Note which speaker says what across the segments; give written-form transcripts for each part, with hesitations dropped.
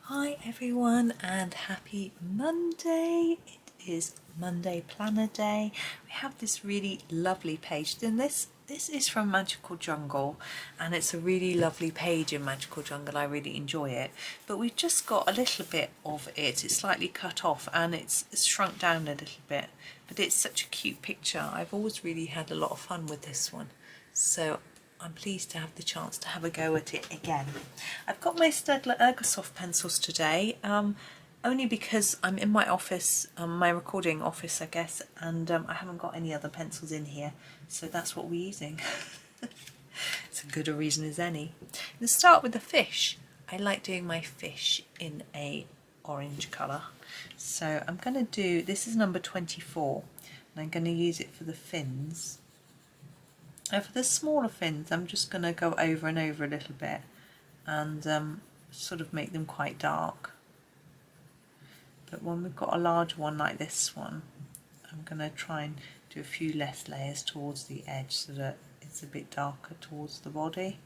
Speaker 1: Hi everyone and happy Monday. It is Monday Planner Day. We have this really lovely page. Then this is from Magical Jungle and it's a really lovely page in Magical Jungle. I really enjoy it. But we've just got a little bit of it. It's slightly cut off and it's shrunk down a little bit. But it's such a cute picture. I've always really had a lot of fun with this one. So I'm pleased to have the chance to have a go at it again. I've got my Staedtler Ergosoft pencils today, only because I'm in my office, my recording office I guess, and I haven't got any other pencils in here, so that's what we're using. It's as good a reason as any. Let's start with the fish. I like doing my fish in a orange colour. So I'm going to do, this is number 24, and I'm going to use it for the fins. Now for the smaller fins, I'm just going to go over and over a little bit and sort of make them quite dark. But when we've got a large one like this one, I'm going to try and do a few less layers towards the edge so that it's a bit darker towards the body.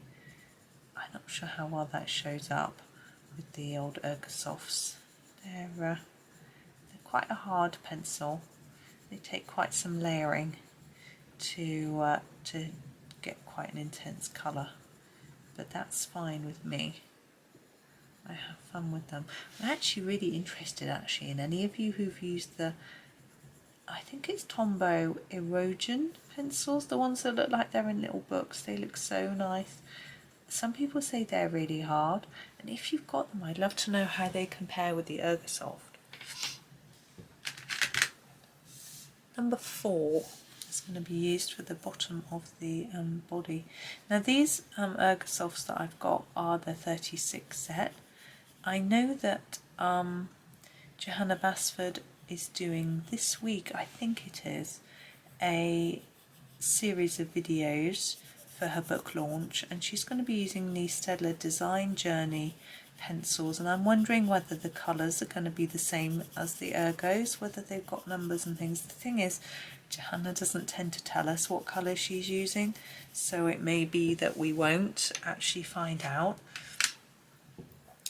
Speaker 1: I'm not sure how well that shows up with the old Ergosofts. They're quite a hard pencil. They take quite some layering to get quite an intense colour, but that's fine with me. I have fun with them. I'm actually really interested in any of you who've used the, I think it's Tombow erosion pencils, the ones that look like they're in little books. They look so nice. Some people say they're really hard, and if you've got them, I'd love to know how they compare with the Ergosoft. Number 4 is going to be used for the bottom of the body. Now these Ergosofts that I've got are the 36 set. I know that Johanna Basford is doing this week, I think it is, a series of videos for her book launch, and she's going to be using the Staedtler Design Journey pencils, and I'm wondering whether the colours are going to be the same as the Ergos, whether they've got numbers and things. The thing is, Johanna doesn't tend to tell us what colour she's using, so it may be that we won't actually find out.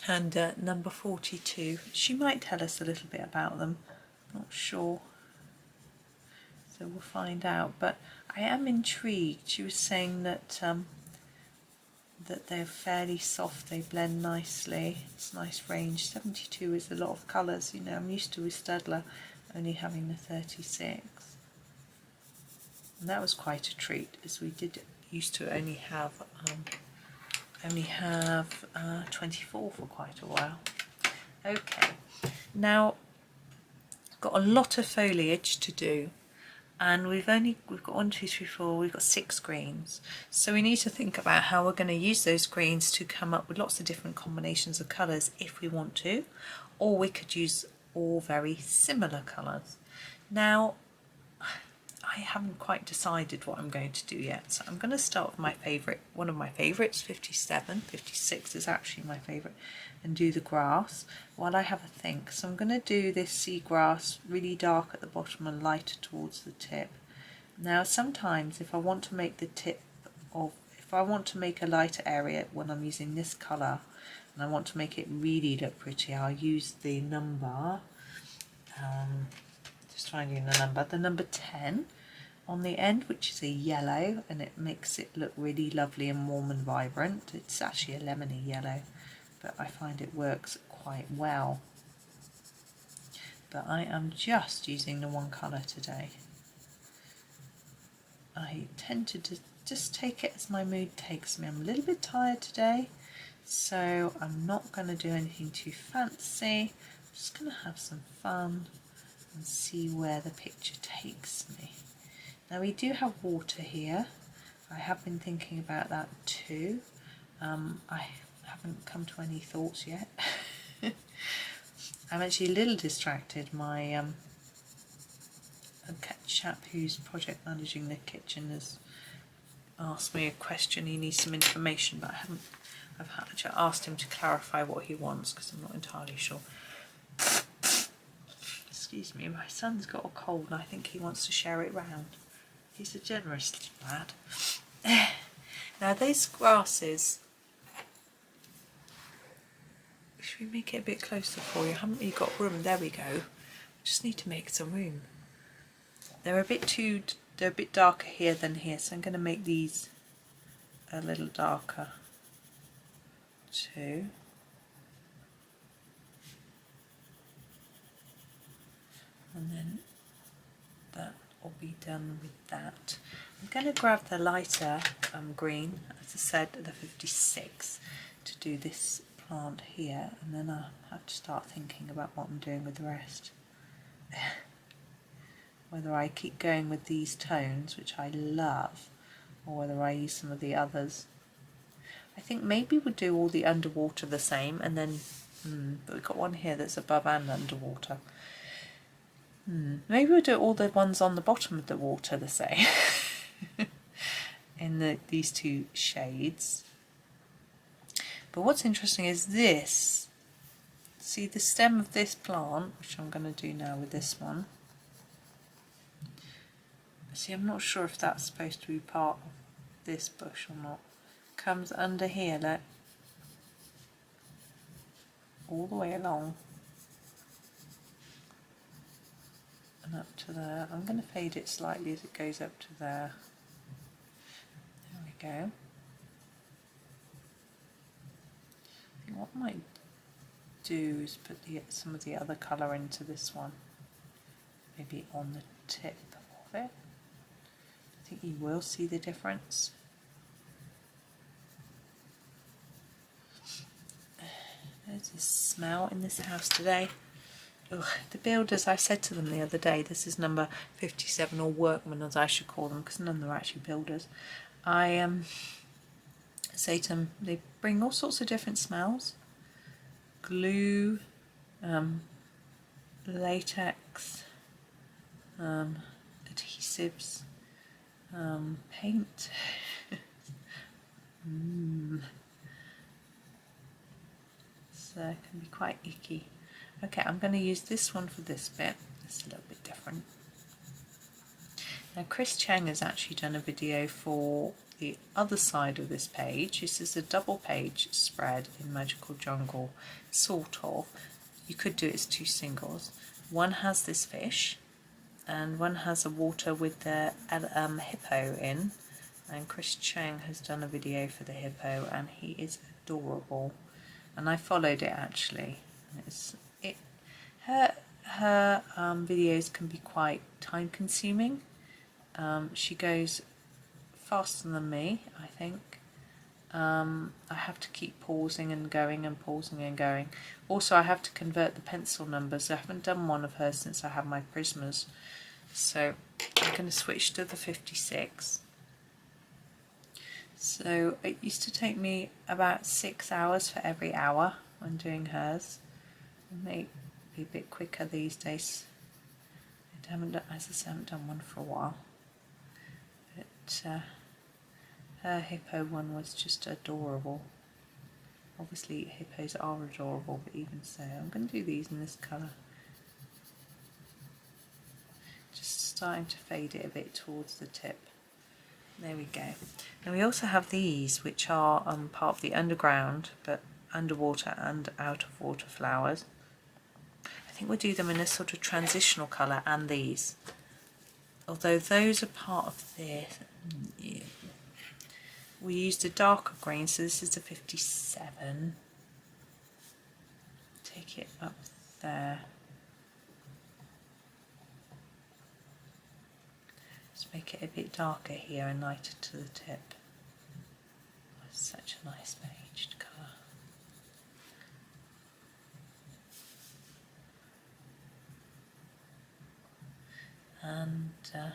Speaker 1: And number 42, she might tell us a little bit about them, not sure, so we'll find out. But I am intrigued. She was saying that that they're fairly soft, they blend nicely, it's a nice range. 72 is a lot of colours, you know, I'm used to with Staedtler only having the 36. And that was quite a treat, as we used to only have 24 for quite a while. Okay, now got a lot of foliage to do, and we've got 1, 2, 3, 4, we've got 6 greens, so we need to think about how we're going to use those greens to come up with lots of different combinations of colours if we want to, or we could use all very similar colours. Now I haven't quite decided what I'm going to do yet, so I'm going to start with my favourite, one of my favourites, 57, 56 is actually my favourite, and do the grass while I have a think. So I'm going to do this seagrass really dark at the bottom and lighter towards the tip. Now sometimes if I want to make the tip of, if I want to make a lighter area when I'm using this colour and I want to make it really look pretty, I'll use the number, just finding the number 10 on the end, which is a yellow, and it makes it look really lovely and warm and vibrant. It's actually a lemony yellow, but I find it works quite well. But I am just using the one colour today. I tend to just take it as my mood takes me. I'm a little bit tired today, so I'm not going to do anything too fancy. I'm just going to have some fun and see where the picture takes me. Now we do have water here. I have been thinking about that too. I haven't come to any thoughts yet. I'm actually a little distracted. My a chap who's project managing the kitchen has asked me a question. He needs some information, but I've asked him to clarify what he wants because I'm not entirely sure. Excuse me, my son's got a cold and I think he wants to share it round. He's a generous lad. Now these grasses, should Should we make it a bit closer for you? I haven't really got room. There we go. Just need to make some room. They're a bit darker here than here, so I'm going to make these a little darker too. And then that will be done with that. I'm going to grab the lighter green, as I said, the 56, to do this plant here, and then I'll have to start thinking about what I'm doing with the rest. Whether I keep going with these tones, which I love, or whether I use some of the others. I think maybe we'll do all the underwater the same, and then, but we've got one here that's above and underwater. Maybe we'll do all the ones on the bottom of the water the same, in these two shades. But what's interesting is this. See the stem of this plant, which I'm going to do now with this one. See, I'm not sure if that's supposed to be part of this bush or not. Comes under here, look. All the way along. And up to there. I'm going to fade it slightly as it goes up to there. There we go. I think what I might do is put some of the other colour into this one. Maybe on the tip of it. I think you will see the difference. There's a smell in this house today. Ugh, the builders, I said to them the other day, this is number 57, or workmen as I should call them, because none of them are actually builders. I say to them, they bring all sorts of different smells. Glue, latex, adhesives, paint. So it can be quite icky. Okay, I'm going to use this one for this bit. It's a little bit different. Now Chris Cheng has actually done a video for the other side of this page. This is a double page spread in Magical Jungle, sort of. You could do it as two singles. One has this fish, and one has a water with the hippo in. And Chris Cheng has done a video for the hippo, and he is adorable. And I followed it actually. Her videos can be quite time consuming. She goes faster than me, I think. I have to keep pausing and going and pausing and going. Also, I have to convert the pencil numbers. I haven't done one of hers since I had my Prismas. So I'm going to switch to the 56. So it used to take me about 6 hours for every hour when doing hers. It may be a bit quicker these days. I haven't done one for a while. But her hippo one was just adorable. Obviously hippos are adorable, but even so, I'm going to do these in this colour. Just starting to fade it a bit towards the tip. There we go. And we also have these, which are part of the underground, but underwater and out of water flowers. I think we'll do them in a sort of transitional colour, and these. Although those are part of this. Yeah. We used a darker green, so this is the 57. Take it up there. Just make it a bit darker here and lighter to the tip. Oh, it's such a nice beiged colour. And yeah,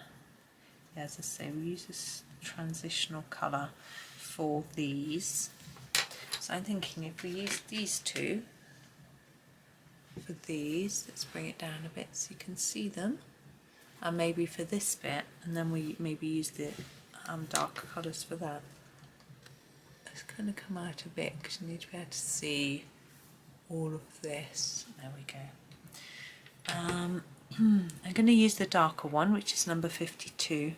Speaker 1: as I say, we use this transitional colour for these. So I'm thinking if we use these two for these, let's bring it down a bit so you can see them. And maybe for this bit, and then we maybe use the darker colours for that. It's going to come out a bit because you need to be able to see all of this. There we go. I'm going to use the darker one, which is number 52.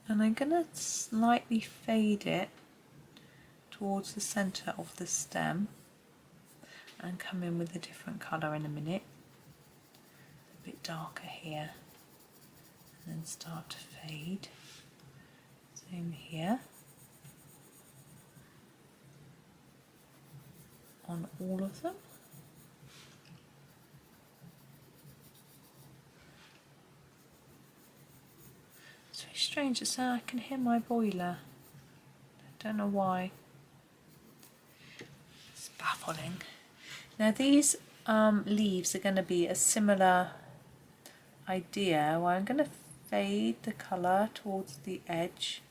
Speaker 1: And I'm going to slightly fade it towards the centre of the stem and come in with a different colour in a minute, a bit darker here, and then start to fade. Same here on all of them. It's very strange, it's I can hear my boiler. I don't know why. It's baffling. Now these leaves are going to be a similar idea where I'm going to fade the colour towards the edge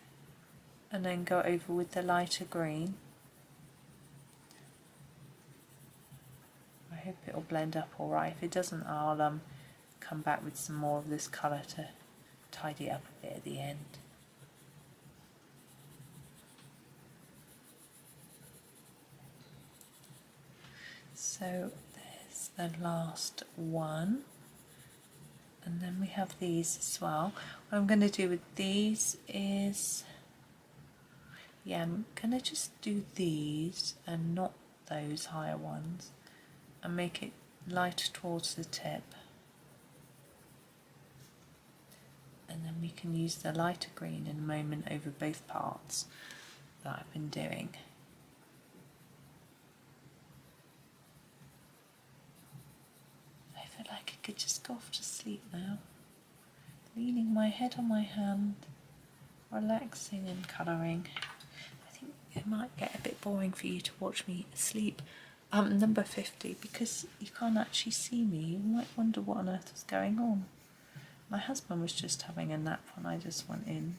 Speaker 1: and then go over with the lighter green. I hope it'll blend up alright. If it doesn't, I'll come back with some more of this colour to tidy up a bit at the end. So there's the last one, and then we have these as well. What I'm going to do with these is, yeah, I'm going to just do these and not those higher ones and make it lighter towards the tip. And then we can use the lighter green in a moment over both parts that I've been doing. I feel like I could just go off to sleep now, leaning my head on my hand, relaxing and colouring. I think it might get a bit boring for you to watch me sleep. Number 50, because you can't actually see me, you might wonder what on earth is going on. My husband was just having a nap when I just went in.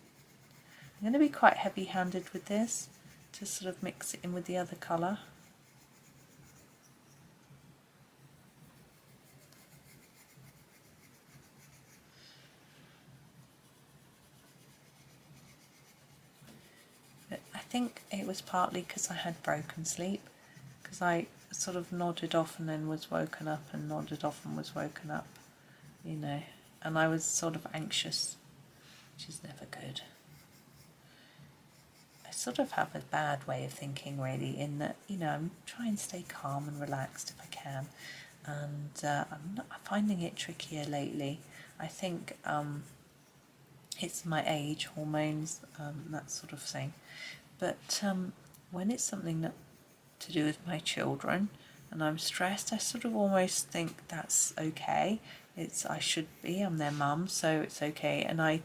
Speaker 1: I'm going to be quite heavy-handed with this to sort of mix it in with the other colour. But I think it was partly because I had broken sleep, because I sort of nodded off and then was woken up and nodded off and was woken up, you know. And I was sort of anxious, which is never good. I sort of have a bad way of thinking, really, in that, you know, I'm trying and stay calm and relaxed if I can, and I'm finding it trickier lately. I think it's my age, hormones, that sort of thing. But when it's something that to do with my children and I'm stressed, I sort of almost think that's okay. I should be, I'm their mum, so it's okay, and I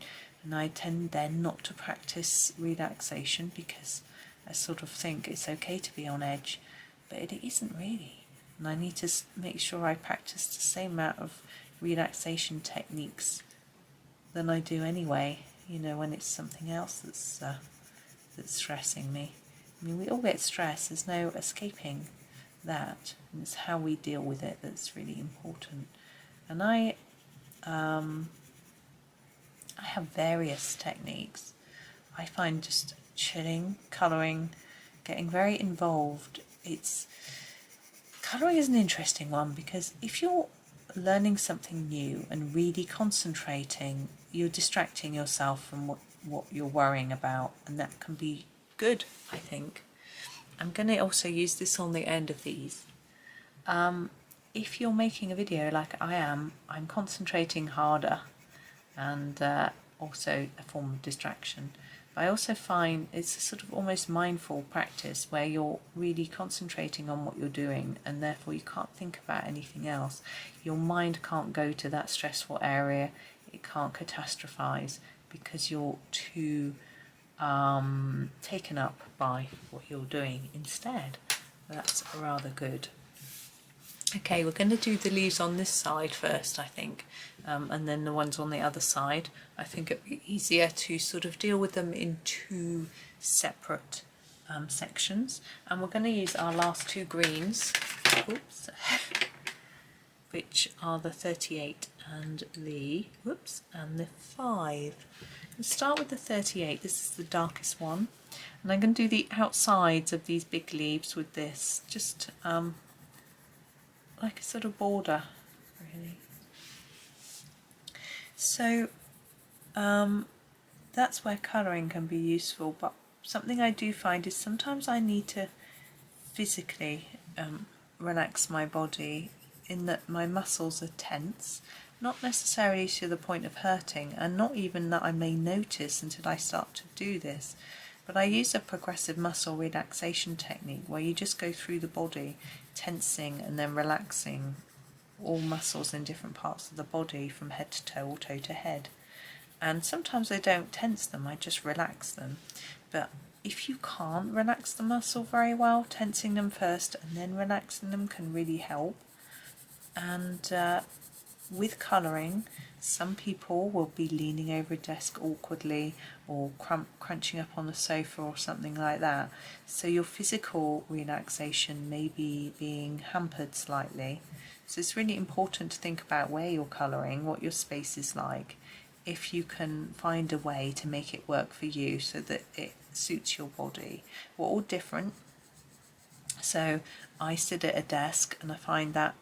Speaker 1: tend then not to practice relaxation because I sort of think it's okay to be on edge, but it isn't really, and I need to make sure I practice the same amount of relaxation techniques than I do anyway, you know, when it's something else that's stressing me. I mean, we all get stressed, there's no escaping that, and it's how we deal with it that's really important. And I have various techniques. I find just chilling, colouring, getting very involved. Colouring is an interesting one, because if you're learning something new and really concentrating, you're distracting yourself from what you're worrying about, and that can be good, I think. I'm going to also use this on the end of these. If you're making a video like I am, I'm concentrating harder, and also a form of distraction. But I also find it's a sort of almost mindful practice where you're really concentrating on what you're doing, and therefore you can't think about anything else. Your mind can't go to that stressful area, it can't catastrophize because you're too taken up by what you're doing instead. That's rather good. Okay, we're going to do the leaves on this side first, I think, and then the ones on the other side. I think it'd be easier to sort of deal with them in two separate sections. And we're going to use our last two greens, oops, which are the 38 and the, whoops, and the 5. Let's start with the 38, this is the darkest one. And I'm going to do the outsides of these big leaves with this, just like a sort of border, really. So that's where colouring can be useful, but something I do find is sometimes I need to physically relax my body, in that my muscles are tense, not necessarily to the point of hurting, and not even that I may notice until I start to do this, but I use a progressive muscle relaxation technique where you just go through the body tensing and then relaxing all muscles in different parts of the body from head to toe or toe to head. And sometimes I don't tense them, I just relax them. But if you can't relax the muscle very well, tensing them first and then relaxing them can really help. And with colouring, some people will be leaning over a desk awkwardly or crunching up on the sofa or something like that. So your physical relaxation may be being hampered slightly. So it's really important to think about where you're colouring, what your space is like, if you can find a way to make it work for you so that it suits your body. We're all different. So I sit at a desk and I find that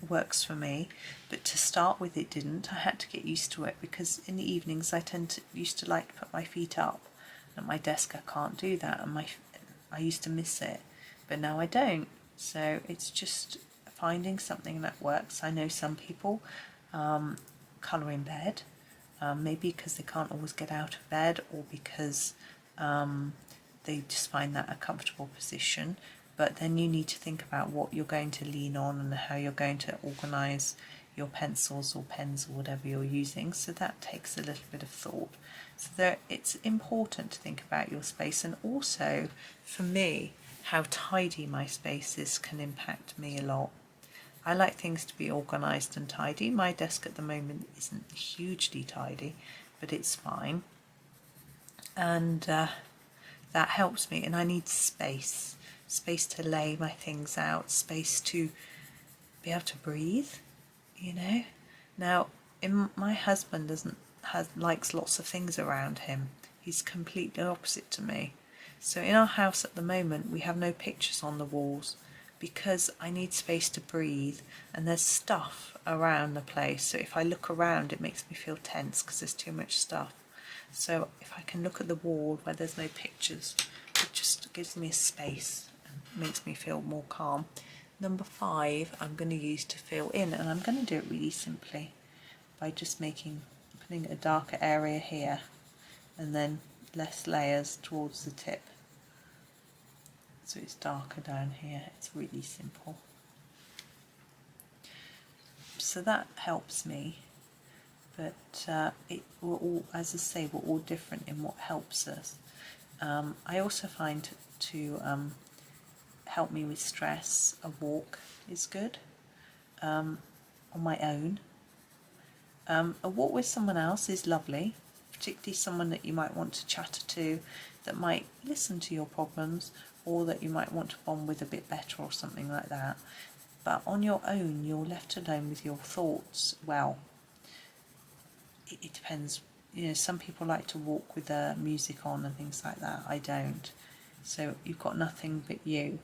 Speaker 1: works for me, but to start with it didn't. I had to get used to it because in the evenings I used to like to put my feet up. At my desk I can't do that, and I used to miss it, but now I don't. So it's just finding something that works. I know some people colour in bed, maybe because they can't always get out of bed, or because they just find that a comfortable position. But then you need to think about what you're going to lean on and how you're going to organise your pencils or pens or whatever you're using. So that takes a little bit of thought. So it's important to think about your space, and also for me, how tidy my space is can impact me a lot. I like things to be organised and tidy. My desk at the moment isn't hugely tidy, but it's fine. And that helps me, and I need space to lay my things out, space to be able to breathe, you know. Now, my husband likes lots of things around him. He's completely opposite to me. So in our house at the moment, we have no pictures on the walls because I need space to breathe, and there's stuff around the place. So if I look around, it makes me feel tense because there's too much stuff. So if I can look at the wall where there's no pictures, it just gives me a space and makes me feel more calm. Number 5, I'm going to use to fill in, and I'm going to do it really simply by just putting a darker area here and then less layers towards the tip. So it's darker down here. It's really simple. So that helps me. But we're all, as I say, we're all different in what helps us. I also find to help me with stress, a walk is good on my own. A walk with someone else is lovely, particularly someone that you might want to chatter to, that might listen to your problems, or that you might want to bond with a bit better or something like that. But on your own, you're left alone with your thoughts. Well, it depends. You know, some people like to walk with music on and things like that. I don't. So you've got nothing but you,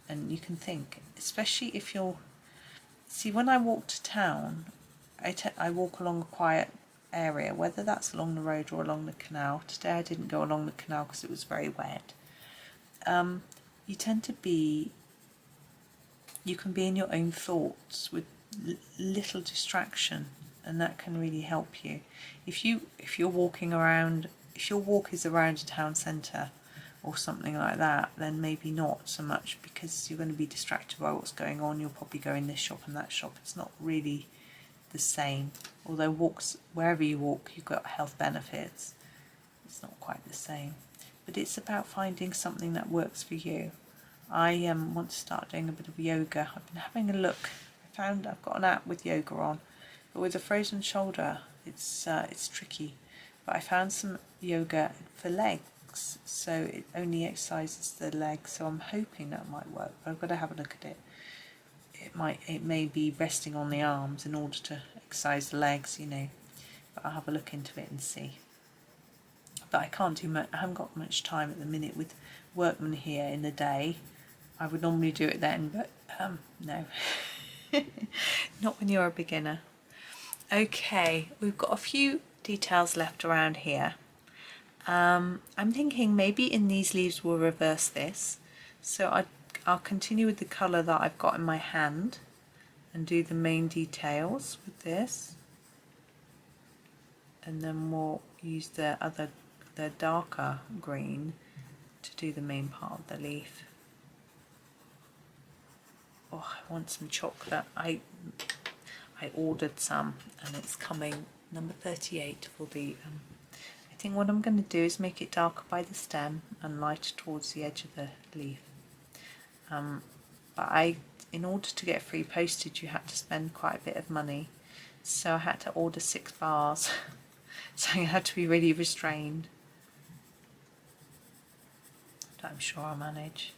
Speaker 1: and you can think. Especially if you're. See, when I walk to town, I walk along a quiet area, whether that's along the road or along the canal. Today I didn't go along the canal because it was very wet. You tend to be. You can be in your own thoughts with little distraction, and that can really help you. If you're walking around, if your walk is around a town centre or something like that, then maybe not so much, because you're going to be distracted by what's going on. You'll probably go in this shop and that shop. It's not really the same. Although walks, wherever you walk, you've got health benefits. It's not quite the same. But it's about finding something that works for you. I want to start doing a bit of yoga. I've been having a look. I've got an app with yoga on, but with a frozen shoulder, it's tricky. But I found some yoga for legs, so it only exercises the legs. So I'm hoping that might work. But I've got to have a look at it. It may be resting on the arms in order to exercise the legs, you know. But I'll have a look into it and see. But I can't do much. I haven't got much time at the minute with workmen here in the day. I would normally do it then, but no. Not when you're a beginner. Okay, we've got a few details left around here, I'm thinking maybe in these leaves we'll reverse this. So I'll continue with the colour that I've got in my hand and do the main details with this. And then we'll use the darker green to do the main part of the leaf. Oh, I want some chocolate. I ordered some and it's coming, number 38 will be, I think what I'm going to do is make it darker by the stem and lighter towards the edge of the leaf. But in order to get free postage you had to spend quite a bit of money, so I had to order 6 bars. So I had to be really restrained. But I'm sure I'll manage.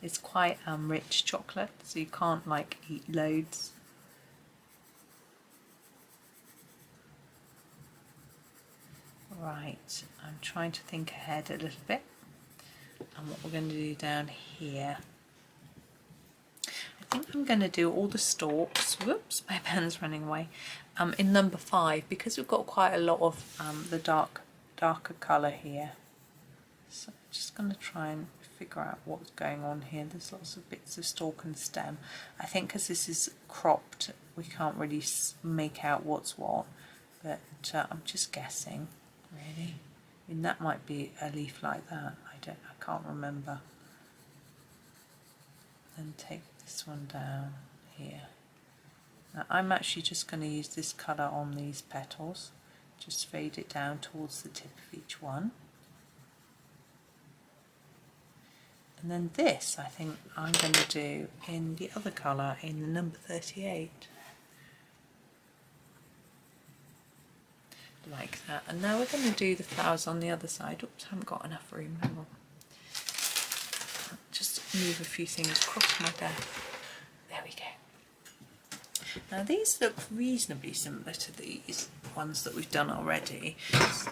Speaker 1: It's quite rich chocolate, so you can't like eat loads. Right, I'm trying to think ahead a little bit and what we're going to do down here. I think I'm going to do all the stalks, whoops, my pen's running away, in number 5, because we've got quite a lot of the darker colour here. So I'm just going to try and figure out what's going on here. There's lots of bits of stalk and stem. I think because this is cropped we can't really make out what's what, but I'm just guessing really. I mean, that might be a leaf like that, I can't remember. Then take this one down here. Now I'm actually just going to use this colour on these petals, just fade it down towards the tip of each one. And then this I think I'm going to do in the other colour, in the number 38. Like that. And now we're going to do the flowers on the other side. Oops, I haven't got enough room. Hang on. Just move a few things across my desk. There we go. Now these look reasonably similar to these ones that we've done already.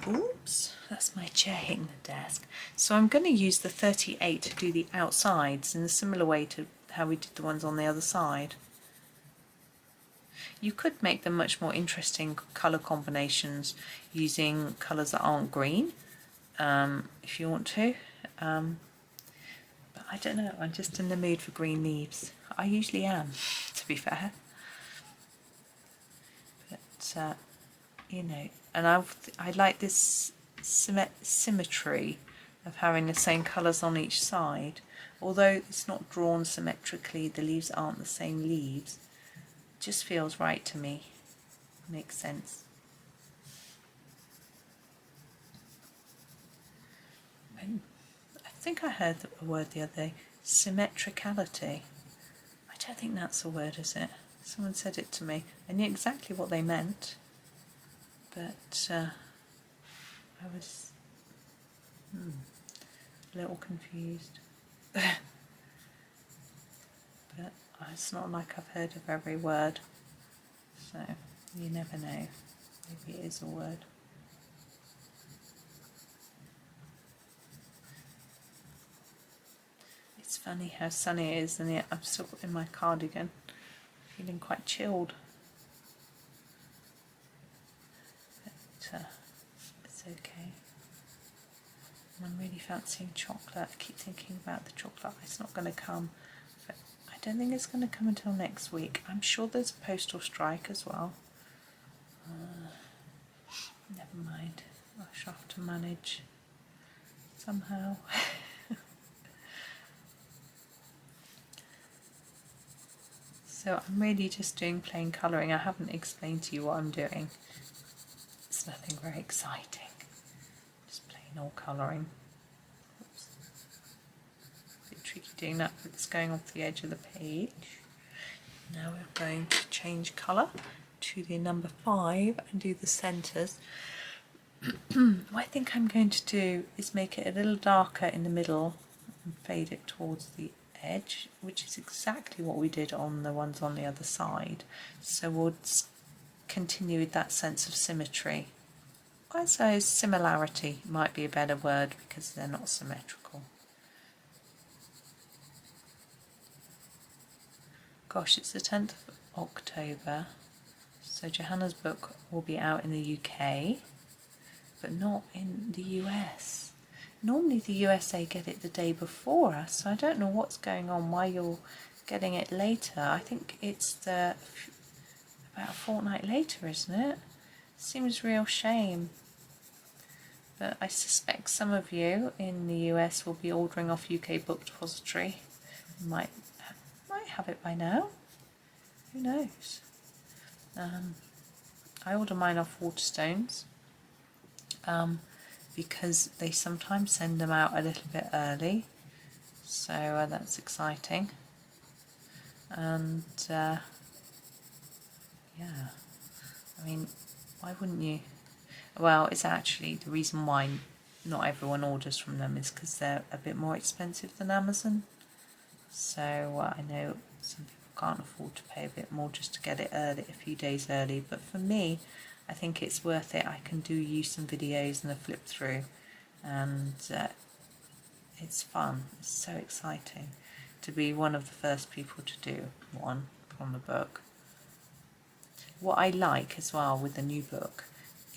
Speaker 1: Oops, that's my chair hitting the desk. So I'm going to use the 38 to do the outsides in a similar way to how we did the ones on the other side. You could make them much more interesting colour combinations using colours that aren't green, if you want to. But I don't know, I'm just in the mood for green leaves. I usually am, to be fair. But, you know, and I like this symmetry of having the same colours on each side. Although it's not drawn symmetrically, the leaves aren't the same leaves. It just feels right to me. Makes sense. I think I heard the word the other day, symmetricality. I don't think that's a word, is it? Someone said it to me. I knew exactly what they meant, but I was a little confused. But it's not like I've heard of every word, so you never know. Maybe it is a word. It's funny how sunny it is, and yet I'm still in my cardigan, feeling quite chilled. But it's okay. And I'm really fancying chocolate. I keep thinking about the chocolate. It's not going to come, but I don't think it's going to come until next week. I'm sure there's a postal strike as well. Never mind. I shall have to manage somehow. So I'm really just doing plain colouring. I haven't explained to you what I'm doing. It's nothing very exciting. Just plain old colouring. Oops. A bit tricky doing that, but it's going off the edge of the page. Now we're going to change colour to the number 5 and do the centres. What I think I'm going to do is make it a little darker in the middle and fade it towards the edge, which is exactly what we did on the ones on the other side. So we'll continue with that sense of symmetry. I suppose similarity might be a better word because they're not symmetrical. Gosh, it's the 10th of October, so Johanna's book will be out in the UK. but not in the US. Normally the USA get it the day before us, so I don't know what's going on, why you're getting it later. I think it's about a fortnight later, isn't it? Seems a real shame. But I suspect some of you in the US will be ordering off UK Book Depository. Might have it by now. Who knows? I order mine off Waterstones because they sometimes send them out a little bit early, so that's exciting. And yeah, I mean, why wouldn't you? Well, it's actually the reason why not everyone orders from them is because they're a bit more expensive than Amazon. So I know some people can't afford to pay a bit more just to get it early, a few days early, but for me I think it's worth it. I can use some videos and a flip through, and it's fun. It's so exciting to be one of the first people to do one from the book. What I like as well with the new book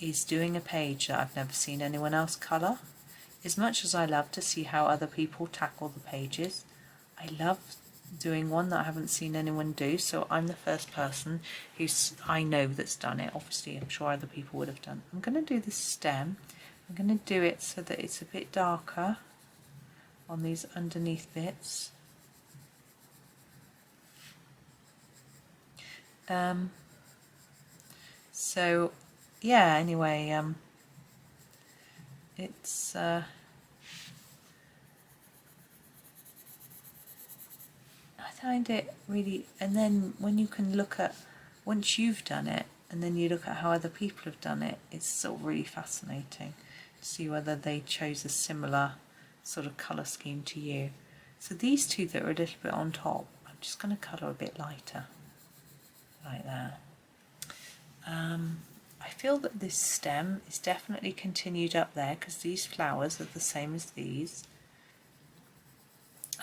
Speaker 1: is doing a page that I've never seen anyone else colour. As much as I love to see how other people tackle the pages, I love doing one that I haven't seen anyone do, so I'm the first person I know that's done it. Obviously I'm sure other people would have done. I'm going to do the stem. I'm going to do it so that it's a bit darker on these underneath bits. So yeah, anyway, it's I find it really, and then when you can look at, once you've done it and then you look at how other people have done it, it's still really fascinating to see whether they chose a similar sort of colour scheme to you. So these two that are a little bit on top, I'm just going to colour a bit lighter, like that. I feel that this stem is definitely continued up there because these flowers are the same as these.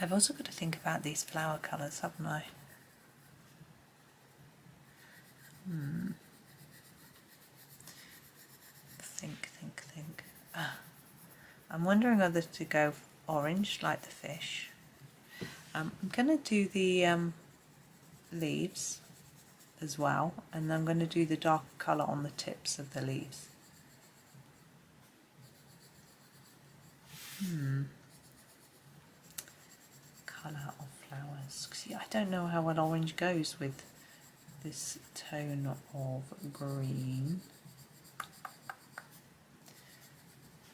Speaker 1: I've also got to think about these flower colours, haven't I? Think. I'm wondering whether to go orange like the fish. I'm going to do the leaves as well, and I'm going to do the dark colour on the tips of the leaves. Colour of flowers. See, I don't know how well orange goes with this tone of green.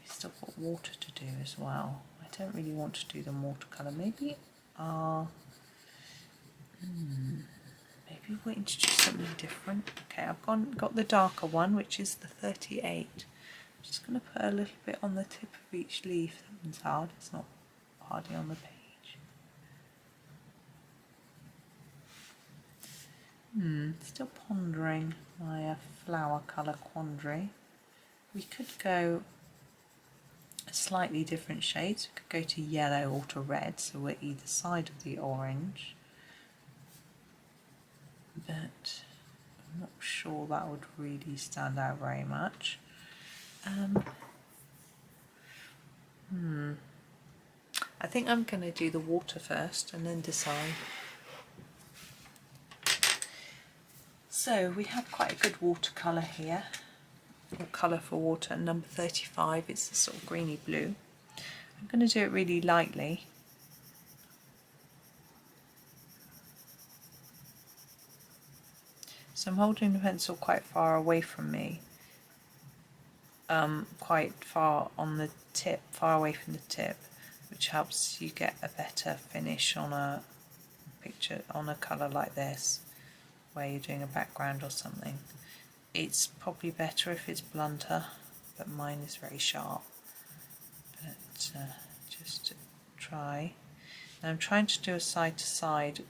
Speaker 1: We've still got water to do as well. I don't really want to do them watercolour. Maybe maybe we'll introduce something different. Okay, I've got the darker one, which is the 38. I'm just going to put a little bit on the tip of each leaf. That one's hard. It's not hardly on the page. Still pondering my flower colour quandary. We could go a slightly different shades. We could go to yellow or to red, so we're either side of the orange. But I'm not sure that would really stand out very much. I think I'm going to do the water first and then decide. So we have quite a good watercolour here, or colour for water, number 35. It's a sort of greeny blue. I'm going to do it really lightly. So I'm holding the pencil quite far away from me, quite far on the tip, far away from the tip, which helps you get a better finish on a picture, on a colour like this, where you're doing a background or something. It's probably better if it's blunter, but mine is very sharp. But just to try. Now I'm trying to do a side to side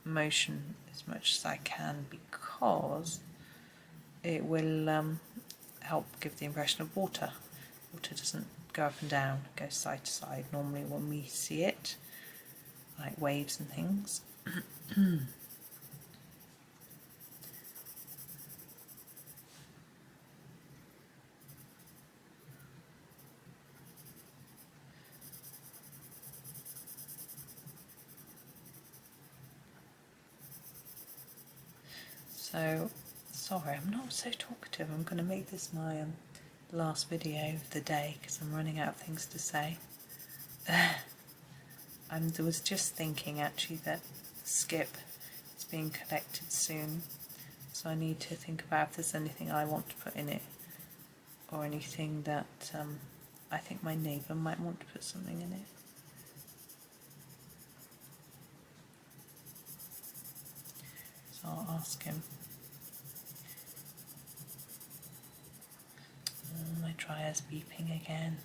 Speaker 1: motion as much as I can because it will help give the impression of water. Water doesn't go up and down, it goes side to side normally when we see it, like waves and things. So sorry, I'm not so talkative. I'm going to make this my last video of the day because I'm running out of things to say. I was just thinking actually that skip is being collected soon, so I need to think about if there's anything I want to put in it or anything that I think my neighbour might want to put something in it. So I'll ask him. My dryer's beeping again.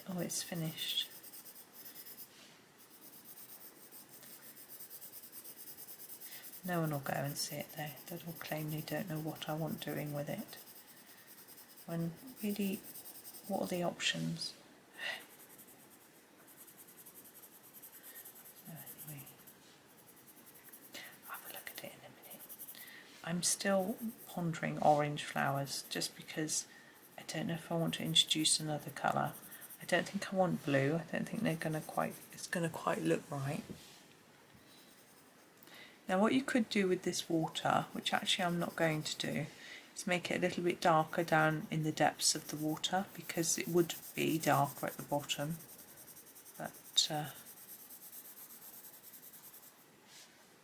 Speaker 1: Oh, it's finished. No one will go and see it though. They'll claim they don't know what I want doing with it. When really, what are the options? Anyway, I'll have a look at it in a minute. I'm still pondering orange flowers just because I don't know if I want to introduce another colour. I don't think I want blue. I don't think it's gonna quite look right. Now what you could do with this water, which actually I'm not going to do, is make it a little bit darker down in the depths of the water, because it would be darker at the bottom. But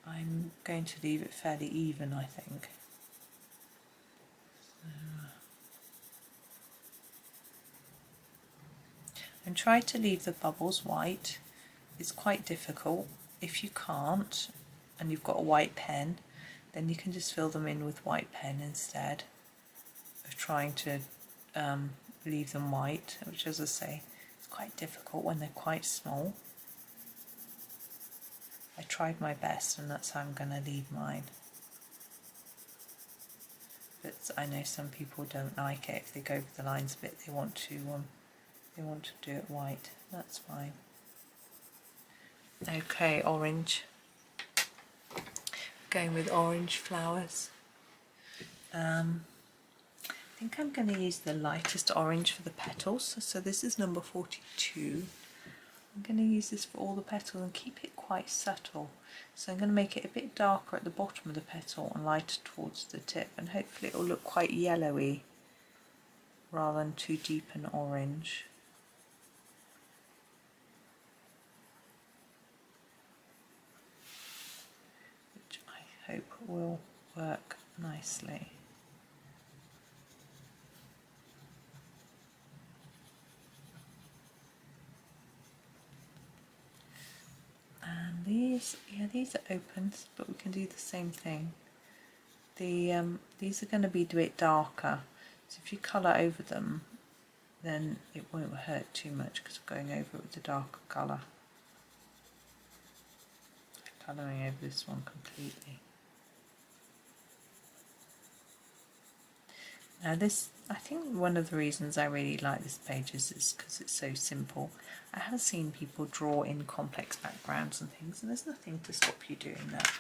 Speaker 1: I'm going to leave it fairly even, I think. And try to leave the bubbles white. It's quite difficult. If you can't, and you've got a white pen, then you can just fill them in with white pen instead of trying to leave them white, which, as I say, is quite difficult when they're quite small. I tried my best, and that's how I'm going to leave mine. But I know some people don't like it. If they go over the lines a bit, they want to do it white. That's fine. Okay, orange. Going with orange flowers. I think I'm going to use the lightest orange for the petals. So this is number 42. I'm going to use this for all the petals and keep it quite subtle. So I'm going to make it a bit darker at the bottom of the petal and lighter towards the tip, and hopefully it will look quite yellowy rather than too deep an orange. Which I hope will work nicely. And these are open, but we can do the same thing. These are going to be a bit darker, so if you colour over them, then it won't hurt too much because we're going over it with the darker colour. Colouring over this one completely. Now this, I think one of the reasons I really like this page is because it's so simple. I have seen people draw in complex backgrounds and things, and there's nothing to stop you doing that.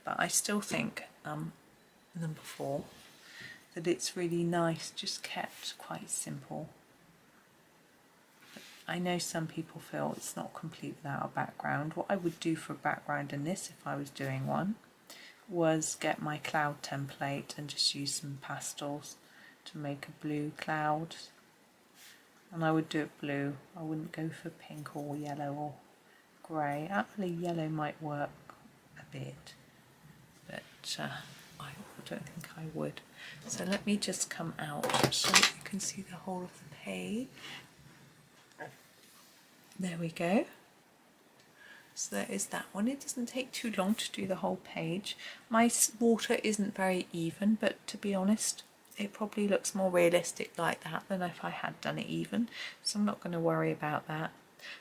Speaker 1: But I still think, number 4, that it's really nice, just kept quite simple. But I know some people feel it's not complete without a background. What I would do for a background in this, if I was doing one, was get my cloud template and just use some pastels to make a blue cloud, and I would do it blue. I wouldn't go for pink or yellow or grey. Actually yellow might work a bit, but I don't think I would. So let me just come out so that you can see the whole of the page. There we go. So there is that one. It doesn't take too long to do the whole page. My water isn't very even, but to be honest, it probably looks more realistic like that than if I had done it even, so I'm not going to worry about that.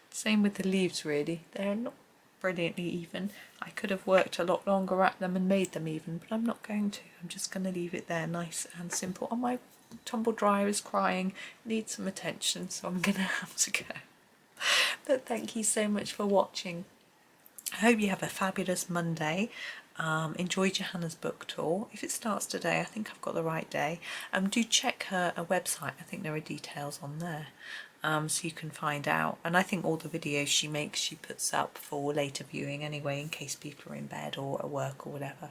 Speaker 1: Same with the leaves really, they're not brilliantly even. I could have worked a lot longer at them and made them even, but I'm not going to. I'm just going to leave it there nice and simple. And my tumble dryer is crying, needs some attention, so I'm going to have to go. But thank you so much for watching. I hope you have a fabulous Monday. Enjoy Johanna's book tour. If it starts today, I think I've got the right day. Do check her website. I think there are details on there. so you can find out. And I think all the videos she makes, she puts up for later viewing anyway, in case people are in bed or at work or whatever.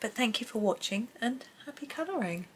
Speaker 1: But thank you for watching, and happy colouring.